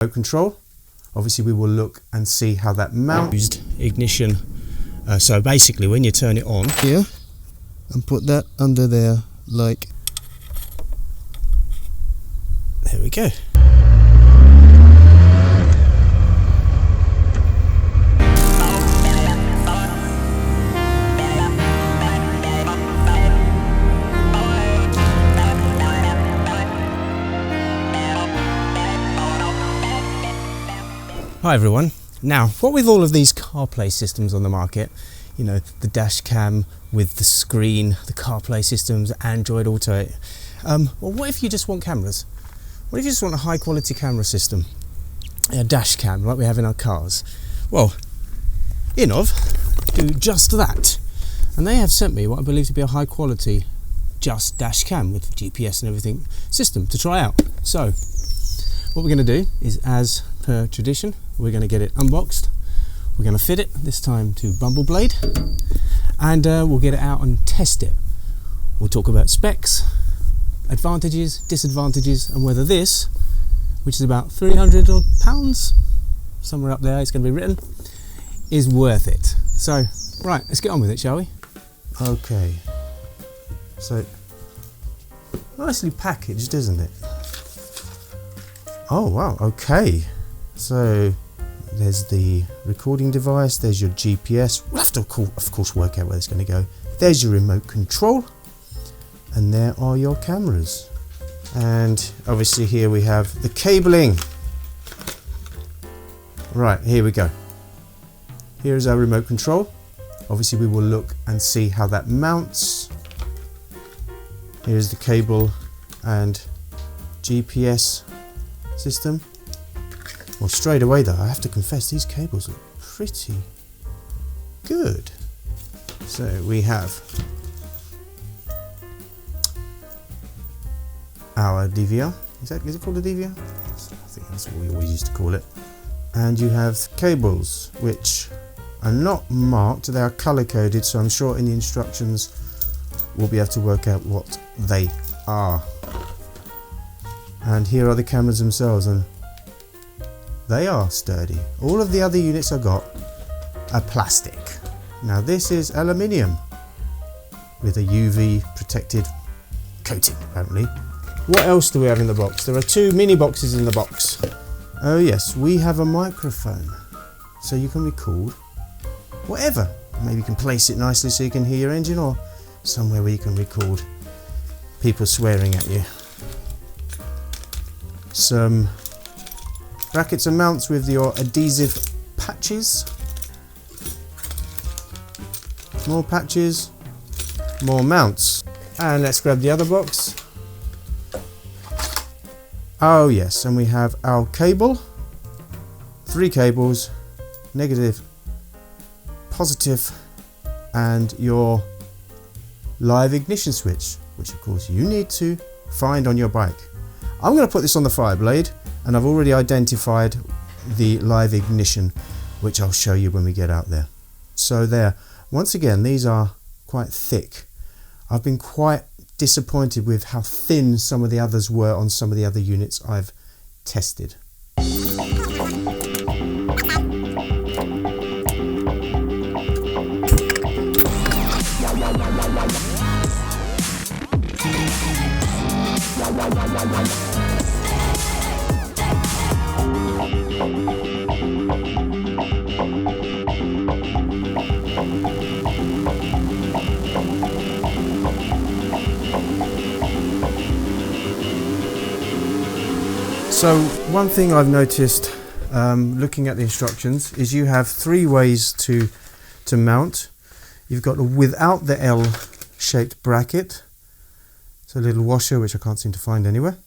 remote control. Obviously we will look and see how that mounts. Ignition. So basically when you turn it on here and put that under there, like, there we go. Hi everyone. Now, what with all of these CarPlay systems on the market, you know, the Dashcam with the screen, the CarPlay systems, Android Auto, well, what if you just want cameras? What if you just want a high quality camera system? A Dashcam like we have in our cars? Well, Innov do just that. And they have sent me what I believe to be a high quality just Dashcam with GPS and everything system to try out. So, what we're going to do is, as per tradition, we're going to get it unboxed. We're going to fit it, this time to Bumbleblade, and we'll get it out and test it. We'll talk about specs, advantages, disadvantages, and whether this, which is about £300 odd, somewhere up there it's going to be written, is worth it. So, right, let's get on with it, shall we? Okay. So, nicely packaged, isn't it? Oh wow, okay. So there's the recording device, there's your GPS. We'll have to of course work out where it's going to go. There's your remote control, and there are your cameras. And obviously here we have the cabling. Right, here we go. Here's our remote control. Obviously we will look and see how that mounts. Here's the cable and GPS system. Well, straight away though, I have to confess these cables look pretty good. So we have our DVR. Is it called a DVR? I think that's what we always used to call it. And you have cables which are not marked, they are color coded, so I'm sure in the instructions we'll be able to work out what they are. And here are the cameras themselves, and they are sturdy. All of the other units I got are plastic. Now this is aluminium with a UV protected coating apparently. What else do we have in the box? There are two mini boxes in the box. Oh yes, we have a microphone, so you can record whatever. Maybe you can place it nicely so you can hear your engine, or somewhere where you can record people swearing at you. Some brackets and mounts with your adhesive patches. More patches, more mounts. And let's grab the other box. Oh yes, and we have our cable. 3 cables, negative, positive, and your live ignition switch, which of course you need to find on your bike. I'm going to put this on the Fireblade, and I've already identified the live ignition, which I'll show you when we get out there. So there, once again, these are quite thick. I've been quite disappointed with how thin some of the others were on some of the other units I've tested. So one thing I've noticed looking at the instructions is you have 3 ways to mount. You've got without the L-shaped bracket, so a little washer which I can't seem to find anywhere.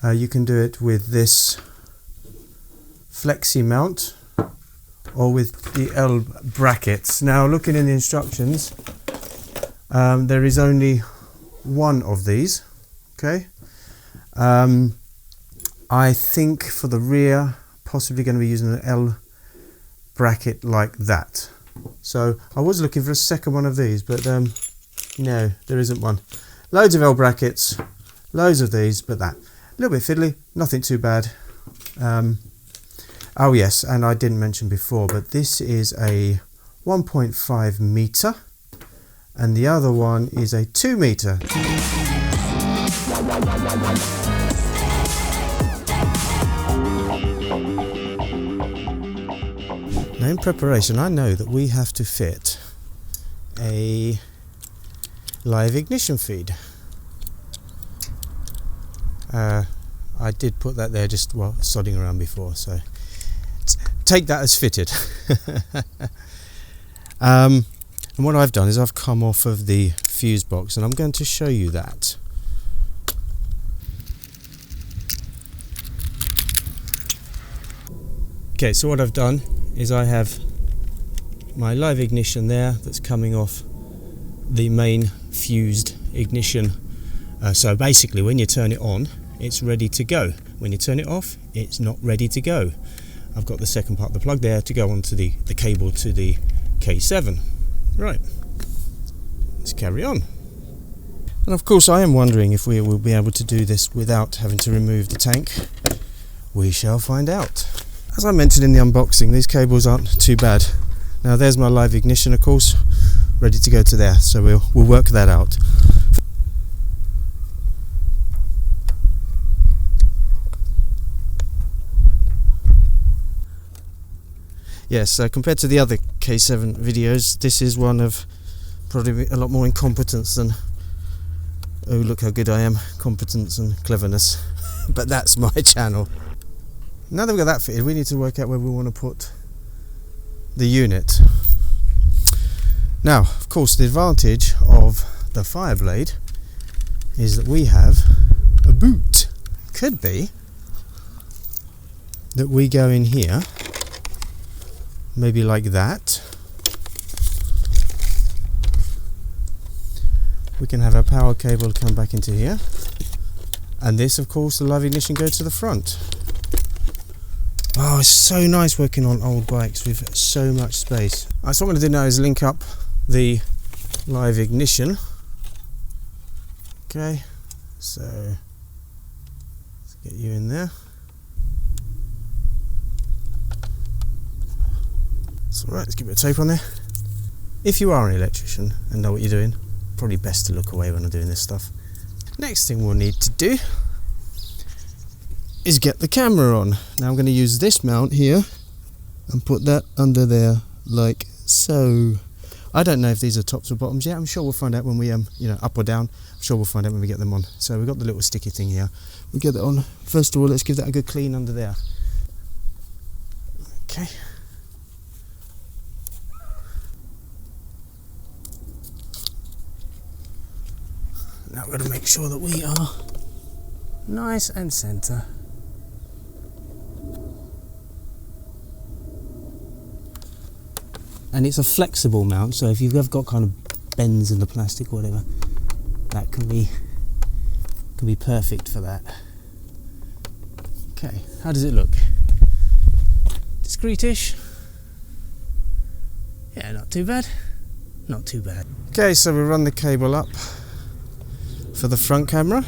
You can do it with this flexi mount or with the L brackets. Now looking in the instructions, there is only one of these, okay? I think for the rear, possibly going to be using an L bracket like that. So I was looking for a second one of these, but no, there isn't one. Loads of L brackets, loads of these, but that. A little bit fiddly, nothing too bad. Oh yes, and I didn't mention before, but this is a 1.5 meter and the other one is a 2 meter. Now in preparation, I know that we have to fit a live ignition feed. I did put that there just while sodding around before, so take that as fitted. And what I've done is I've come off of the fuse box and I'm going to show you that. Okay, so what I've done is I have my live ignition there that's coming off the main fused ignition. So basically when you turn it on, it's ready to go. When you turn it off, it's not ready to go. I've got the second part of the plug there to go onto the cable to the K7. Right, let's carry on. And of course I am wondering if we will be able to do this without having to remove the tank. We shall find out. As I mentioned in the unboxing, these cables aren't too bad. Now there's my live ignition, of course, ready to go to there, so we'll work that out. Yes, compared to the other K7 videos, this is one of probably a lot more incompetence than, oh look how good I am, competence and cleverness. But that's my channel. Now that we've got that fitted, we need to work out where we want to put the unit. Now, of course, the advantage of the Fireblade is that we have a boot. Could be that we go in here, maybe like that. We can have our power cable come back into here, and this, of course, the live ignition go to the front. Oh, it's so nice working on old bikes with so much space. So what I'm going to do now is link up the live ignition. Okay, so let's get you in there. It's alright, let's give it a tape on there. If you are an electrician and know what you're doing, probably best to look away when I'm doing this stuff. Next thing we'll need to do is get the camera on. Now I'm going to use this mount here and put that under there like so. I don't know if these are tops or bottoms yet. I'm sure we'll find out when we up or down. I'm sure we'll find out when we get them on. So we've got the little sticky thing here. We'll get that on. First of all, let's give that a good clean under there. Okay. Now we've got to make sure that we are nice and centre. And it's a flexible mount, so if you've got kind of bends in the plastic or whatever, that can be perfect for that. Okay, how does it look? Discreetish? Yeah, not too bad. Not too bad. Okay, so we run the cable up for the front camera.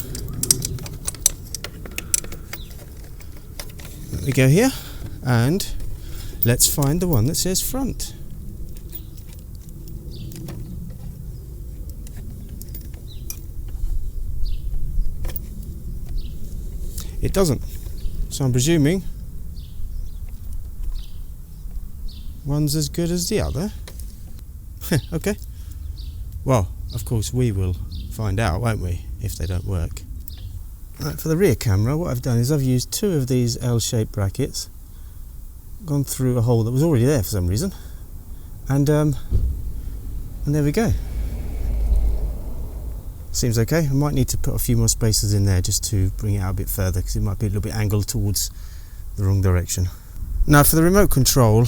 Let me go here, and let's find the one that says front. It doesn't, so I'm presuming one's as good as the other. Okay, well, of course we will find out, won't we, if they don't work. Right, for the rear camera, what I've done is I've used two of these L-shaped brackets, gone through a hole that was already there for some reason, and there we go. Seems okay. I might need to put a few more spacers in there just to bring it out a bit further, because it might be a little bit angled towards the wrong direction. Now for the remote control,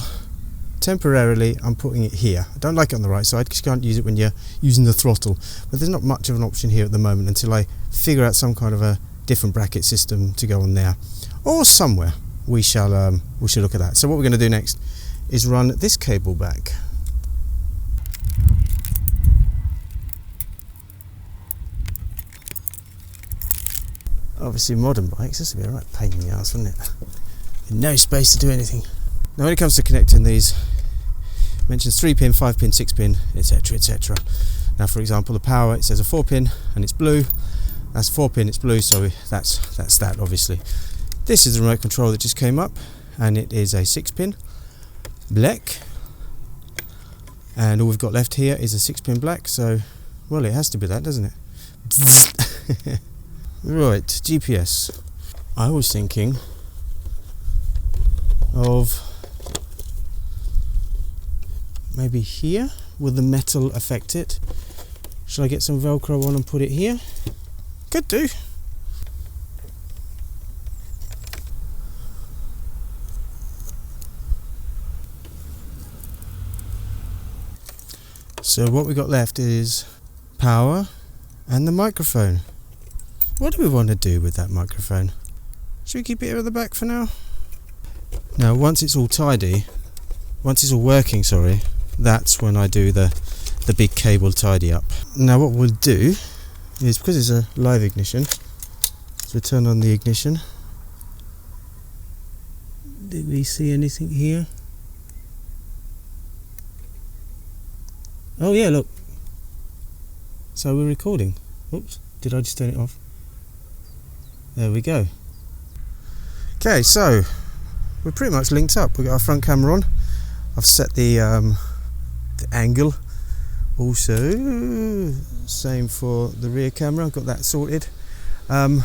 temporarily I'm putting it here. I don't like it on the right side because you can't use it when you're using the throttle, but there's not much of an option here at the moment until I figure out some kind of a different bracket system to go on there, or somewhere. We shall look at that. So what we're going to do next is run this cable back. Obviously modern bikes, this would be a right pain in the ass, wouldn't it? No space to do anything. Now when it comes to connecting these, it mentions 3-pin, 5-pin, 6-pin, etc, etc. Now for example, the power, it says a 4-pin and it's blue. That's 4-pin, it's blue, so that's that obviously. This is the remote control that just came up, and it is a 6-pin black. And all we've got left here is a 6-pin black, so, well, it has to be that, doesn't it? Right, GPS. I was thinking of maybe here. Will the metal affect it? Shall I get some Velcro on and put it here? Could do. So what we got left is power and the microphone. What do we want to do with that microphone? Should we keep it here at the back for now? Now once it's all tidy, once it's all working, sorry, that's when I do the big cable tidy up. Now what we'll do is, because it's a live ignition, so turn on the ignition. Did we see anything here? Oh yeah, look. So we're recording. Oops, did I just turn it off? There we go. Okay, so we're pretty much linked up. We've got our front camera on. I've set the angle. Also, same for the rear camera. I've got that sorted. What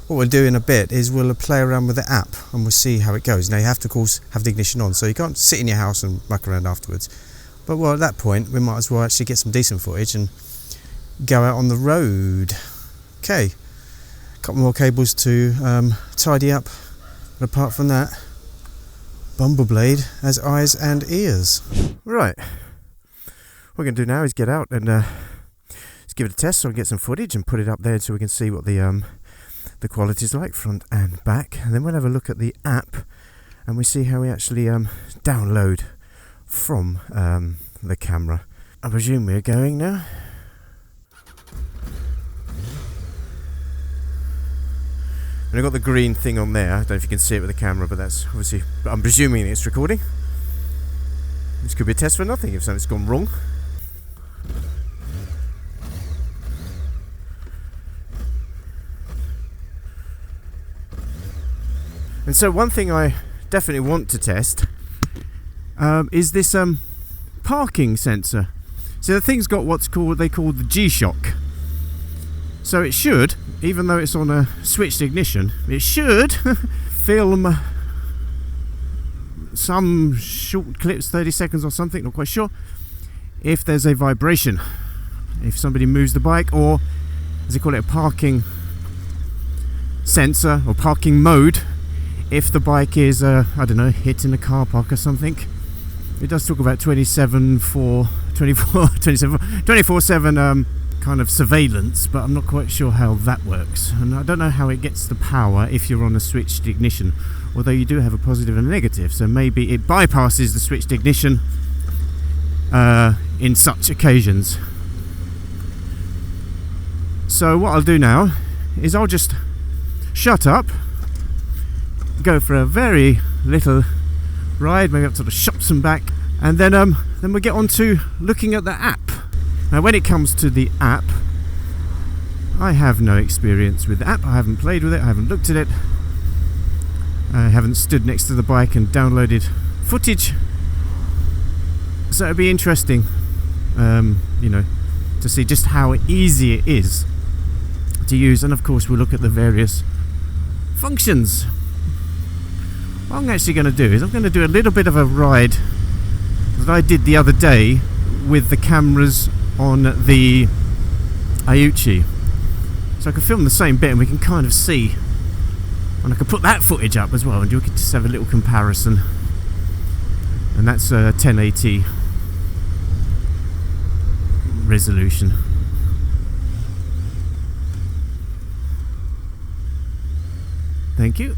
we'll do in a bit is we'll play around with the app and we'll see how it goes. Now you have to, of course, have the ignition on, so you can't sit in your house and muck around afterwards. But well, at that point, we might as well actually get some decent footage and go out on the road. Okay, a couple more cables to tidy up. But apart from that, Bumbleblade has eyes and ears. Right. What we're going to do now is get out and just give it a test, so I can get some footage and put it up there so we can see what the quality is like front and back. And then we'll have a look at the app and we see how we actually download from the camera. I presume we're going now. And I've got the green thing on there. I don't know if you can see it with the camera, but that's obviously, I'm presuming it's recording. This could be a test for nothing if something's gone wrong. And so one thing I definitely want to test is this parking sensor. So the thing's got what's called, they call the G-Shock. So it should, even though it's on a switched ignition, it should film some short clips, 30 seconds or something, not quite sure, if there's a vibration, if somebody moves the bike, or as they call it, a parking sensor or parking mode, if the bike is, I don't know, hit in a car park or something. It does talk about 24/7 kind of surveillance, but I'm not quite sure how that works. And I don't know how it gets the power if you're on a switched ignition, although you do have a positive and a negative, so maybe it bypasses the switched ignition in such occasions. So what I'll do now is I'll just shut up, go for a very little ride, maybe up to the shops and back, and then we'll get on to looking at the app. Now when it comes to the app, I have no experience with the app. I haven't played with it, I haven't looked at it, I haven't stood next to the bike and downloaded footage, so it'd be interesting you know, to see just how easy it is to use. And of course we'll look at the various functions. What I'm actually going to do is I'm going to do a little bit of a ride that I did the other day with the cameras on the Aooci, so I can film the same bit and we can kind of see, and I can put that footage up as well and you can just have a little comparison. And that's 1080 resolution. Thank you.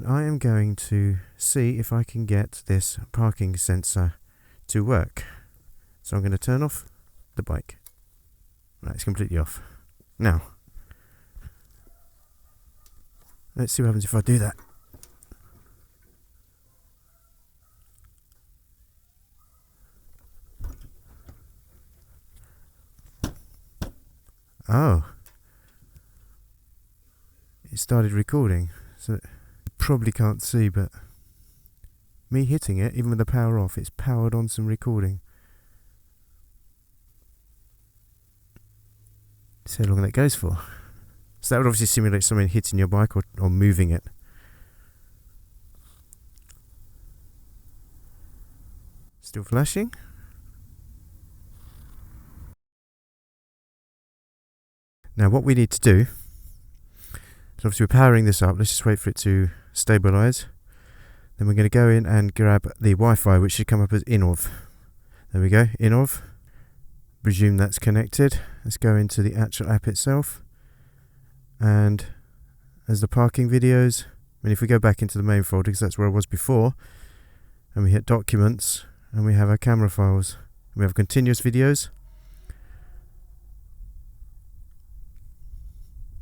I am going to see if I can get this parking sensor to work. So I'm going to turn off the bike. Right, it's completely off. Now, let's see what happens if I do that. Oh, it started recording, so you probably can't see, but me hitting it, even with the power off, it's powered on some recording. See how long that goes for. So that would obviously simulate someone hitting your bike or moving it. Still flashing. Now what we need to do, so obviously we're powering this up, let's just wait for it to stabilize. Then we're going to go in and grab the Wi-Fi, which should come up as Innov. There we go, Innov. Presume that's connected. Let's go into the actual app itself. And as the parking videos, I mean if we go back into the main folder, because that's where I was before, and we hit documents, and we have our camera files. We have continuous videos.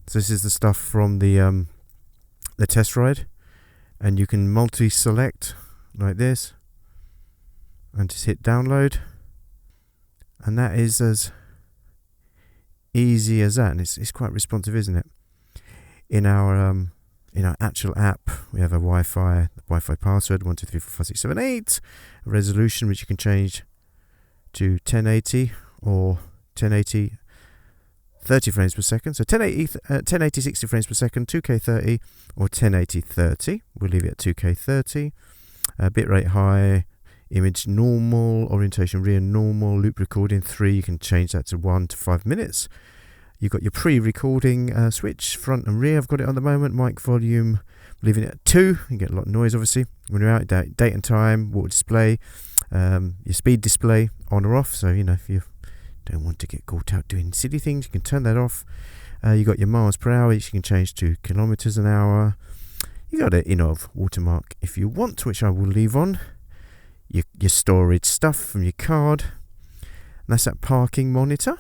So this is the stuff from the test ride, and you can multi-select like this and just hit download, and that is as easy as that, and it's quite responsive, isn't it? In our actual app, we have a Wi-Fi, the Wi-Fi password 123456778, a resolution which you can change to 1080 or 1080 30 frames per second, so 1080 60 frames per second, 2K 30 or 1080 30. We'll leave it at 2K 30. Bitrate high, image normal, orientation rear normal, loop recording 3. You can change that to 1 to 5 minutes. You've got your pre-recording switch, front and rear. I've got it on the moment. Mic volume, leaving it at 2. You get a lot of noise, obviously. When you're out, date and time, water display, your speed display on or off. So, you know, if you don't want to get caught out doing silly things, you can turn that off. You got your miles per hour, which you can change to kilometers an hour. You got an Innov watermark if you want, which I will leave on. Your storage stuff from your card. And that's that parking monitor.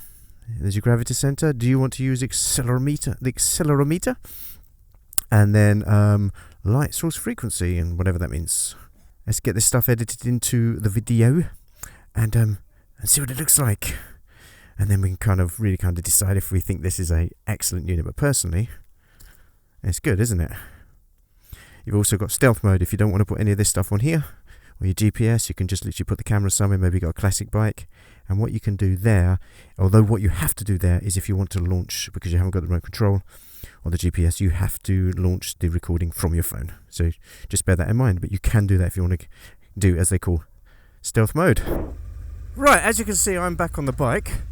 There's your gravity center. Do you want to use the accelerometer? And then light source frequency and whatever that means. Let's get this stuff edited into the video and see what it looks like. And then we can kind of decide if we think this is a excellent unit. But personally, it's good, isn't it? You've also got stealth mode. If you don't want to put any of this stuff on here, or your GPS, you can just literally put the camera somewhere. Maybe you've got a classic bike. And what you can do there, although what you have to do there is if you want to launch, because you haven't got the remote control or the GPS, you have to launch the recording from your phone. So just bear that in mind. But you can do that if you want to do, as they call, stealth mode. Right, as you can see, I'm back on the bike.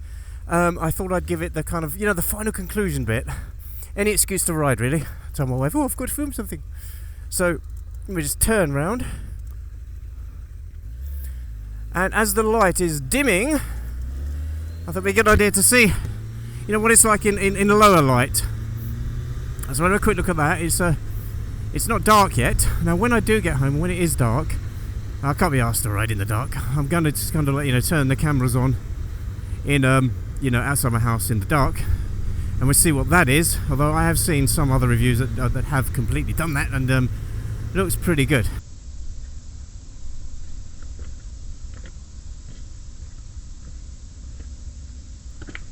I thought I'd give it the kind of, the final conclusion bit. Any excuse to ride, really. Tell my wife, I've got to film something. So, let me just turn round. And as the light is dimming, I thought it'd be a good idea to see, what it's like in lower light. So have a quick look at that. It's not dark yet. Now, when I do get home, when it is dark, I can't be asked to ride in the dark. I'm going to just kind of turn the cameras on in outside my house in the dark, and we'll see what that is. Although I have seen some other reviews that have completely done that, and it looks pretty good.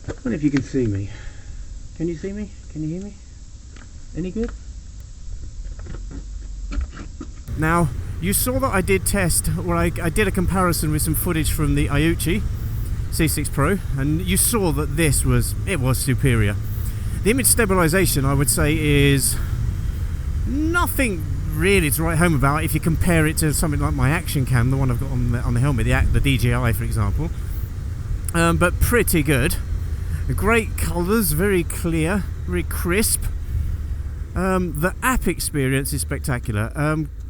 I wonder if you can see me. Can you see me? Can you hear me? Any good? Now, you saw that I did test, or I did a comparison with some footage from the Aooci C6 Pro, and you saw that it was superior. The image stabilization, I would say, is nothing really to write home about if you compare it to something like my action cam, the one I've got on the helmet, the DJI, for example. But pretty good. Great colours, very clear, very crisp. The app experience is spectacular.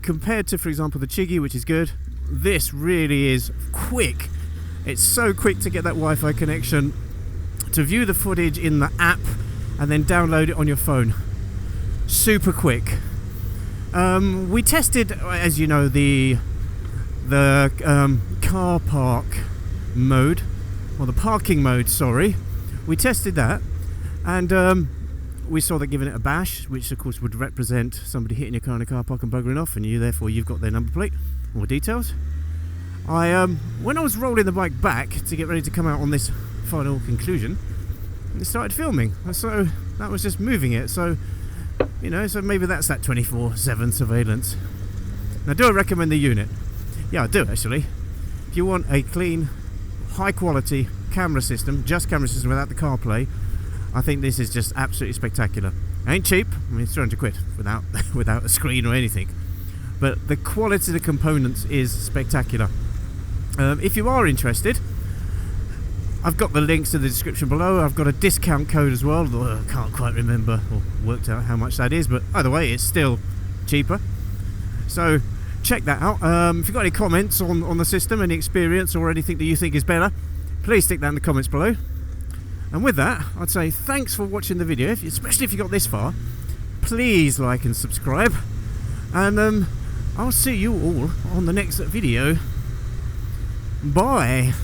Compared to, for example, the Chigee, which is good, this really is quick. It's so quick to get that Wi-Fi connection, to view the footage in the app, and then download it on your phone. Super quick. We tested, as you know, the car park mode, or the parking mode, sorry. We tested that, and we saw that giving it a bash, which of course would represent somebody hitting your car in a car park and buggering off, and you've got their number plate, more details. When I was rolling the bike back to get ready to come out on this final conclusion, it started filming, so that was just moving it. So, you know, so maybe that's that 24/7 surveillance. Now, do I recommend the unit? Yeah, I do actually. If you want a clean, high quality camera system, just camera system without the CarPlay, I think this is just absolutely spectacular. Ain't cheap. I mean, it's 300 quid without a screen or anything. But the quality of the components is spectacular. If you are interested, I've got the links in the description below. I've got a discount code as well, though I can't quite remember or worked out how much that is, but either way, it's still cheaper. So check that out. If you've got any comments on the system, any experience or anything that you think is better, please stick that in the comments below. And with that, I'd say thanks for watching the video, especially if you got this far. Please like and subscribe, and I'll see you all on the next video. Bye.